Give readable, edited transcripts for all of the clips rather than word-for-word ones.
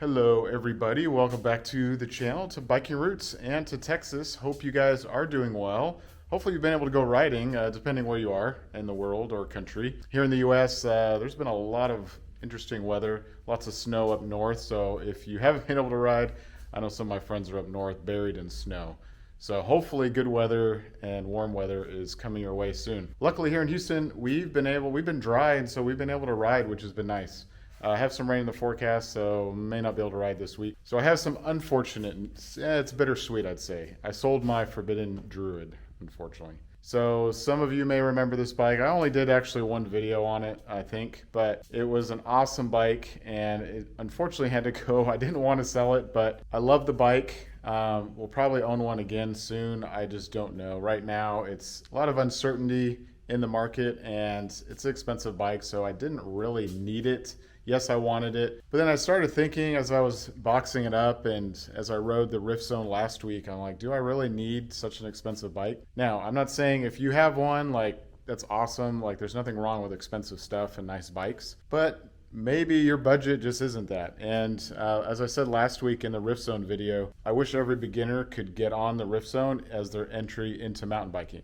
Hello everybody, welcome back to the channel, to Biking Roots and to Texas. Hope you guys are doing well. Hopefully you've been able to go riding, depending where you are in the world or country. Here in the US, there's been a lot of interesting weather, lots of snow up north, so if you haven't been able to ride, I know some of my friends are up north buried in snow. So hopefully good weather and warm weather is coming your way soon. Luckily here in Houston, we've been dry, and so we've been able to ride, which has been nice. I have some rain in the forecast, so may not be able to ride this week. So I have some unfortunate, it's bittersweet, I'd say. I sold my Forbidden Druid, unfortunately. So some of you may remember this bike. I only did actually one video on it, I think, but it was an awesome bike, and it unfortunately had to go. I didn't want to sell it, but I love the bike. We'll probably own one again soon. I just don't know. Right now, it's a lot of uncertainty in the market, and it's an expensive bike, so I didn't really need it. Yes, I wanted it. But then I started thinking as I was boxing it up and as I rode the Rift Zone last week, I'm like, do I really need such an expensive bike? Now, I'm not saying if you have one, like, that's awesome. Like, there's nothing wrong with expensive stuff and nice bikes. But maybe your budget just isn't that. And as I said last week in the Rift Zone video, I wish every beginner could get on the Rift Zone as their entry into mountain biking.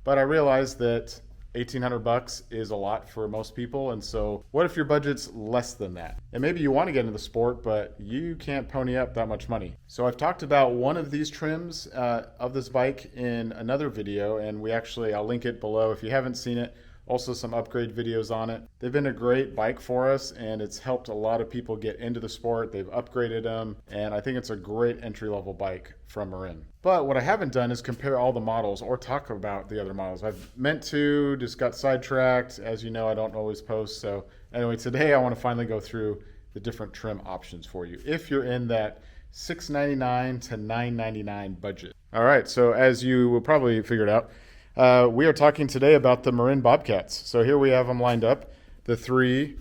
But I realized that $1,800 is a lot for most people, and so what if your budget's less than that? And maybe you want to get into the sport, but you can't pony up that much money. So I've talked about one of these trims of this bike in another video, and I'll link it below if you haven't seen it. Also some upgrade videos on it. They've been a great bike for us, and it's helped a lot of people get into the sport. They've upgraded them, and I think it's a great entry-level bike from Marin. But what I haven't done is compare all the models or talk about the other models. I've meant to, just got sidetracked. As you know, I don't always post. So anyway, today I want to finally go through the different trim options for you if you're in that $699 to $999 budget. All right, so as you will probably figured out, we are talking today about the Marin Bobcats. So here we have them lined up, the 3,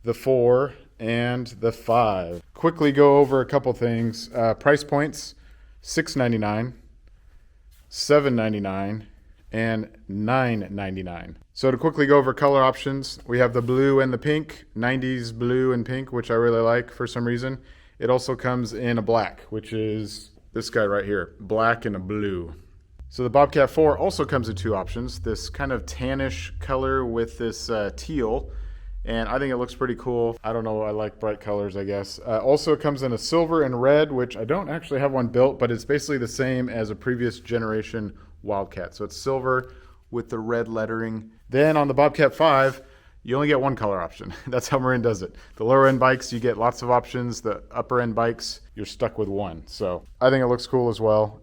the 4, and the 5. Quickly go over a couple things. Price points, $699, $799, and $999. So to quickly go over color options, we have the blue and the pink, 90s blue and pink, which I really like for some reason. It also comes in a black, which is this guy right here, black and a blue. So the Bobcat 4 also comes in two options, this kind of tannish color with this teal, and I think it looks pretty cool. I don't know, I like bright colors, I guess. Also it comes in a silver and red, which I don't actually have one built, but it's basically the same as a previous generation Wildcat. So it's silver with the red lettering. Then on the Bobcat 5, you only get one color option. That's how Marin does it. The lower end bikes, you get lots of options. The upper end bikes, you're stuck with one. So I think it looks cool as well.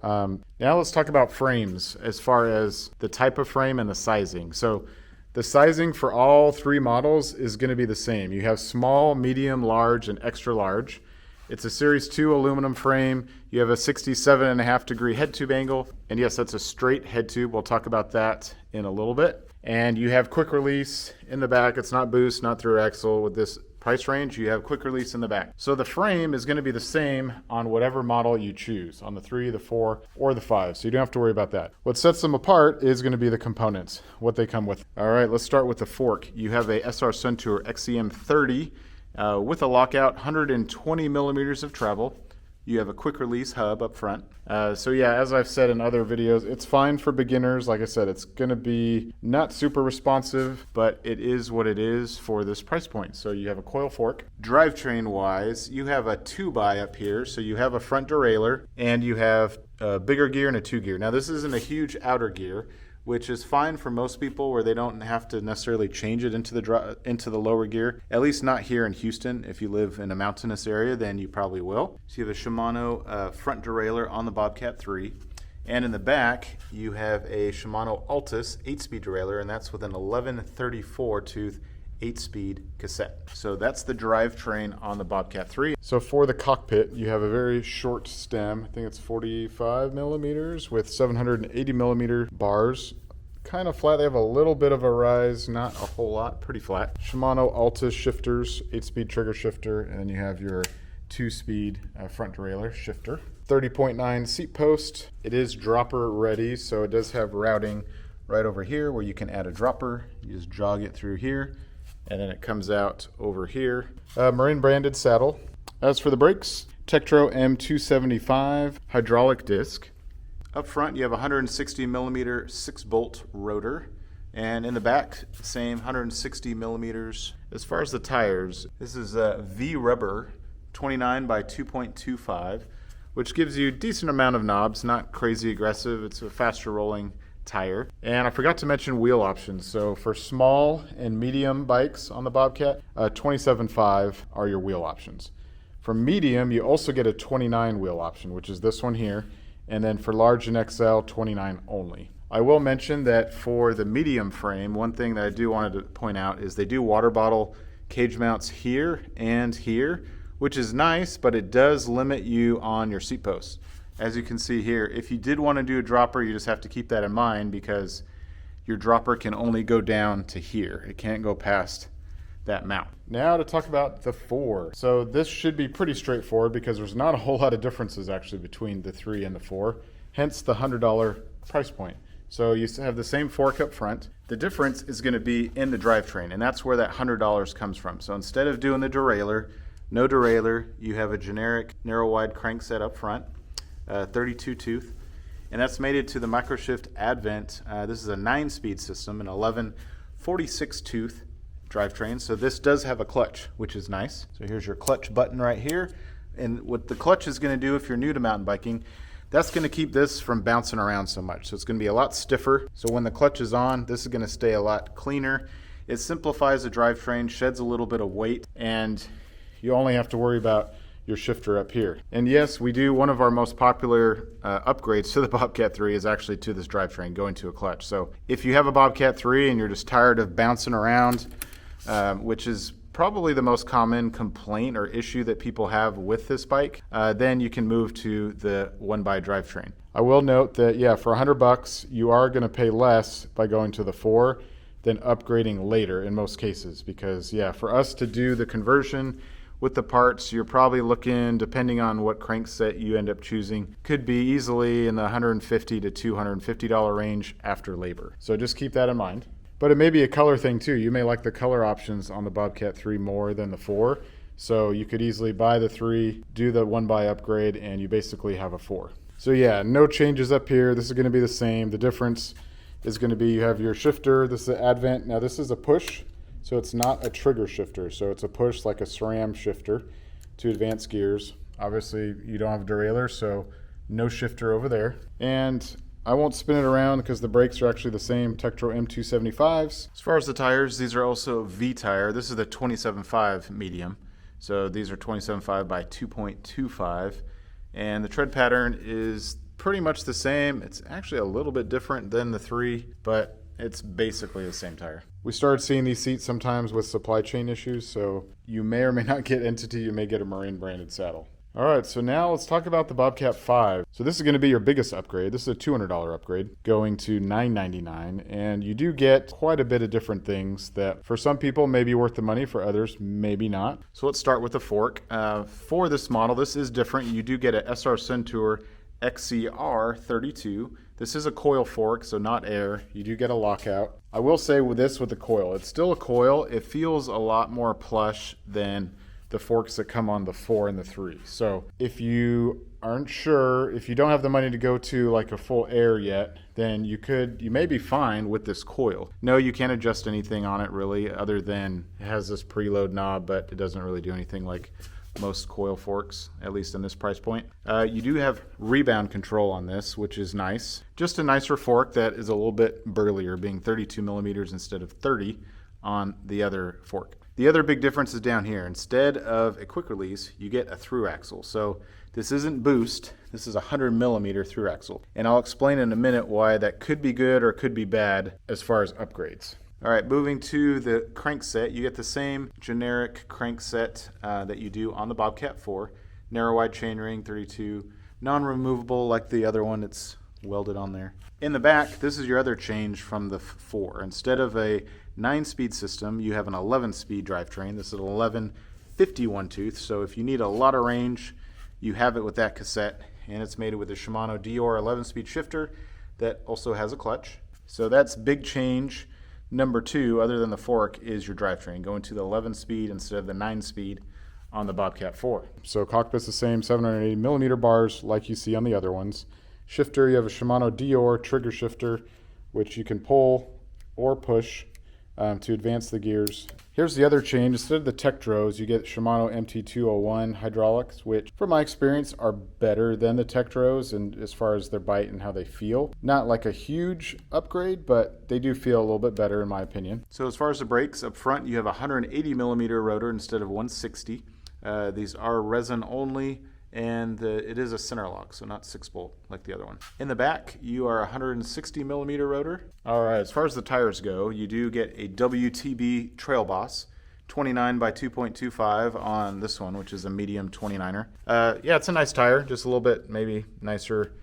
Now let's talk about frames as far as the type of frame and the sizing. So the sizing for all three models is going to be the same. You have small, medium, large, and extra large. It's a Series 2 aluminum frame. You have a 67.5 degree head tube angle. And yes, that's a straight head tube. We'll talk about that in a little bit. And you have quick release in the back. It's not boost, not through axle. With this price range, you have quick release in the back. So the frame is going to be the same on whatever model you choose, on the 3, the 4, or the 5. So you don't have to worry about that. What sets them apart is going to be the components, what they come with. All right, let's start with the fork. You have a SR Suntour XCM 30 with a lockout, 120 millimeters of travel. You have a quick release hub up front. So yeah, as I've said in other videos, it's fine for beginners. Like I said, it's gonna be not super responsive, but it is what it is for this price point. So you have a coil fork. Drivetrain wise, you have a 2x up here. So you have a front derailleur and you have a bigger gear and a 2 gear. Now this isn't a huge outer gear, which is fine for most people where they don't have to necessarily change it into the lower gear. At least not here in Houston. If you live in a mountainous area, then you probably will. So you have a Shimano front derailleur on the Bobcat 3. And in the back, you have a Shimano Altus 8-speed derailleur, and that's with an 1134 tooth 8-speed cassette. So that's the drivetrain on the Bobcat 3. So for the cockpit, you have a very short stem. I think it's 45 millimeters with 780 millimeter bars. Kind of flat. They have a little bit of a rise, not a whole lot, pretty flat. Shimano Altus shifters, 8-speed trigger shifter, and then you have your 2-speed front derailleur shifter. 30.9 seat post. It is dropper ready, so it does have routing right over here where you can add a dropper. You just jog it through here, and then it comes out over here. Marin branded saddle. As for the brakes, Tektro M275 hydraulic disc. Up front, you have a 160 millimeter 6-bolt rotor. And in the back, same 160 millimeters. As far as the tires, this is a V rubber 29 by 2.25, which gives you a decent amount of knobs, not crazy aggressive. It's a faster rolling tire. And I forgot to mention wheel options. So for small and medium bikes on the Bobcat, 27.5 are your wheel options. For medium, you also get a 29 wheel option, which is this one here. And then for large and XL, 29 only. I will mention that for the medium frame, one thing that I do wanted to point out is they do water bottle cage mounts here and here, which is nice, but it does limit you on your seat posts. As you can see here, if you did want to do a dropper, you just have to keep that in mind because your dropper can only go down to here. It can't go past that mount. Now to talk about the 4. So this should be pretty straightforward because there's not a whole lot of differences actually between the 3 and the 4, hence the $100 price point. So you have the same fork up front. The difference is going to be in the drivetrain, and that's where that $100 comes from. So instead of doing the derailleur, no derailleur, you have a generic narrow-wide crankset up front, 32 tooth, and that's mated to the Microshift Advent. This is a 9-speed system, an 11 46 tooth drivetrain. So this does have a clutch, which is nice. So here's your clutch button right here. And what the clutch is going to do if you're new to mountain biking, that's going to keep this from bouncing around so much. So it's going to be a lot stiffer. So when the clutch is on, this is going to stay a lot cleaner. It simplifies the drivetrain, sheds a little bit of weight, and you only have to worry about your shifter up here. And yes, we do, one of our most popular upgrades to the Bobcat 3 is actually to this drivetrain, going to a clutch. So if you have a Bobcat 3 and you're just tired of bouncing around, which is probably the most common complaint or issue that people have with this bike, then you can move to the 1x drivetrain. I will note that, yeah, for $100, you are going to pay less by going to the 4 than upgrading later in most cases. Because, yeah, for us to do the conversion with the parts, you're probably looking, depending on what crankset you end up choosing, could be easily in the $150 to $250 range after labor. So just keep that in mind. But it may be a color thing too. You may like the color options on the Bobcat 3 more than the 4. So you could easily buy the 3, do the 1x upgrade, and you basically have a 4. So yeah, no changes up here. This is going to be the same. The difference is going to be you have your shifter. This is the Advent. Now this is a push, so it's not a trigger shifter. So it's a push like a SRAM shifter to advanced gears. Obviously you don't have a derailleur, so no shifter over there. And I won't spin it around because the brakes are actually the same Tektro M275s. As far as the tires, these are also V tire. This is the 27.5 medium. So these are 27.5 by 2.25. And the tread pattern is pretty much the same. It's actually a little bit different than the 3, but it's basically the same tire. We started seeing these seats sometimes with supply chain issues, so you may or may not get Entity, you may get a Marin branded saddle. All right, so now let's talk about the Bobcat 5. So this is going to be your biggest upgrade. This is a $200 upgrade going to $999, and you do get quite a bit of different things that for some people may be worth the money, for others maybe not. So let's start with the fork. For this model, this is different. You do get a SR Centaur XCR 32. This is a coil fork, so not air. You do get a lockout. I will say with this, with the coil, it's still a coil. It feels a lot more plush than the forks that come on the 4 and the 3. So if you aren't sure, if you don't have the money to go to like a full air yet, then you may be fine with this coil. No, you can't adjust anything on it really, other than it has this preload knob, but it doesn't really do anything like most coil forks, at least in this price point. You do have rebound control on this, which is nice. Just a nicer fork that is a little bit burlier, being 32 millimeters instead of 30 on the other fork. The other big difference is down here. Instead of a quick release, you get a through axle. So this isn't boost, this is a 100 millimeter through axle. And I'll explain in a minute why that could be good or could be bad as far as upgrades. All right, moving to the crankset, you get the same generic crankset that you do on the Bobcat 4. Narrow wide chainring, 32, non-removable like the other one, it's welded on there. In the back, this is your other change from the 4. Instead of a 9-speed system, you have an 11-speed drivetrain. This is an 11 51 tooth, so if you need a lot of range, you have it with that cassette, and it's mated with a Shimano Dior 11-speed shifter that also has a clutch. So that's big change. Number 2, other than the fork, is your drivetrain, going to the 11-speed instead of the 9-speed on the Bobcat 4. So cockpit's the same 780 millimeter bars like you see on the other ones. Shifter, you have a Shimano Dior trigger shifter, which you can pull or push to advance the gears. Here's the other change. Instead of the Tektros, you get Shimano MT201 hydraulics, which from my experience are better than the Tektros and as far as their bite and how they feel. Not like a huge upgrade, but they do feel a little bit better in my opinion. So as far as the brakes, up front you have a 180 millimeter rotor instead of 160. These are resin only, and it is a center lock, so not 6-bolt like the other one. In the back, you are 160 millimeter rotor. All right, as far as the tires go, you do get a WTB Trail Boss, 29 by 2.25 on this one, which is a medium 29er. Yeah, it's a nice tire, just a little bit maybe nicer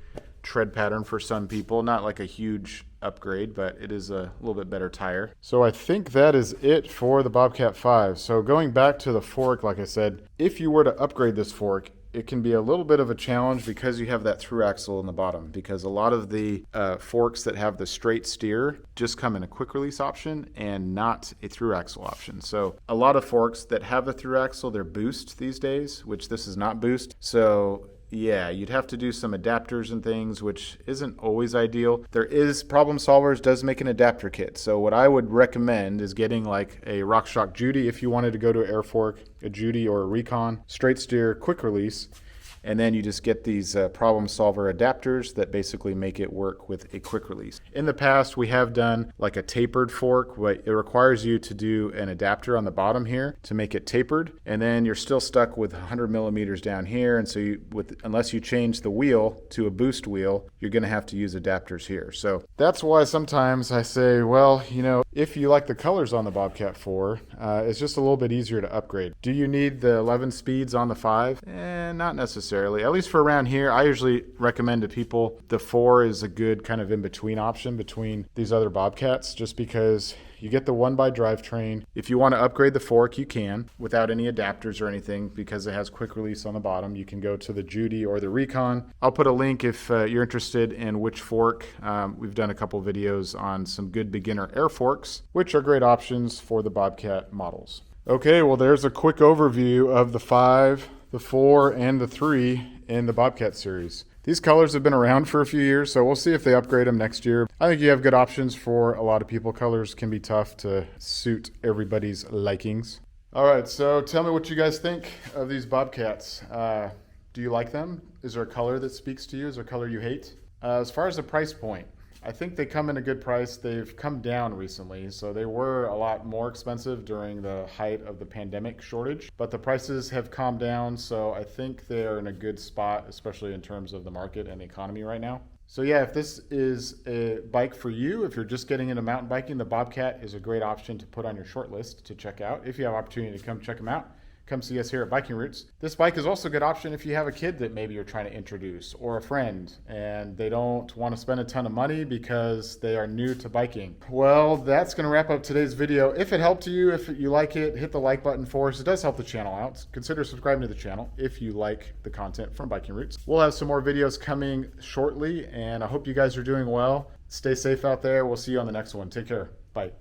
tread pattern for some people. Not like a huge upgrade, but it is a little bit better tire. So I think that is it for the Bobcat 5. So going back to the fork, like I said, if you were to upgrade this fork, it can be a little bit of a challenge because you have that through axle in the bottom, because a lot of the forks that have the straight steer just come in a quick release option and not a through axle option. So a lot of forks that have the through axle, they're boost these days, which this is not boost. So yeah, you'd have to do some adapters and things, which isn't always ideal. There is Problem Solvers does make an adapter kit. So what I would recommend is getting like a RockShox Judy if you wanted to go to an air fork, a Judy or a Recon, straight steer, quick release. And then you just get these Problem Solver adapters that basically make it work with a quick release. In the past, we have done like a tapered fork. It requires you to do an adapter on the bottom here to make it tapered. And then you're still stuck with 100 millimeters down here. And so unless you change the wheel to a boost wheel, you're going to have to use adapters here. So that's why sometimes I say, well, you know, if you like the colors on the Bobcat 4, it's just a little bit easier to upgrade. Do you need the 11 speeds on the 5? Not necessarily. At least for around here, I usually recommend to people the 4 is a good kind of in-between option between these other Bobcats, just because you get the 1x drivetrain. If you want to upgrade the fork, you can without any adapters or anything, because it has quick release on the bottom. You can go to the Judy or the Recon. I'll put a link if you're interested in which fork. We've done a couple videos on some good beginner air forks, which are great options for the Bobcat models. Okay, well, there's a quick overview of the 5, the 4, and the 3 in the Bobcat series. These colors have been around for a few years, so we'll see if they upgrade them next year. I think you have good options for a lot of people. Colors can be tough to suit everybody's likings. All right, so tell me what you guys think of these Bobcats. Do you like them? Is there a color that speaks to you? Is there a color you hate? As far as the price point, I think they come in a good price. They've come down recently, so they were a lot more expensive during the height of the pandemic shortage, but the prices have calmed down, so I think they're in a good spot, especially in terms of the market and the economy right now. So yeah, if this is a bike for you, if you're just getting into mountain biking, the Bobcat is a great option to put on your short list to check out. If you have opportunity to come check them out, come see us here at Biking Roots. This bike is also a good option if you have a kid that maybe you're trying to introduce, or a friend, and they don't want to spend a ton of money because they are new to biking. Well, that's going to wrap up today's video. If it helped you, if you like it, hit the like button for us. It does help the channel out. Consider subscribing to the channel if you like the content from Biking Roots. We'll have some more videos coming shortly, and I hope you guys are doing well. Stay safe out there. We'll see you on the next one. Take care. Bye.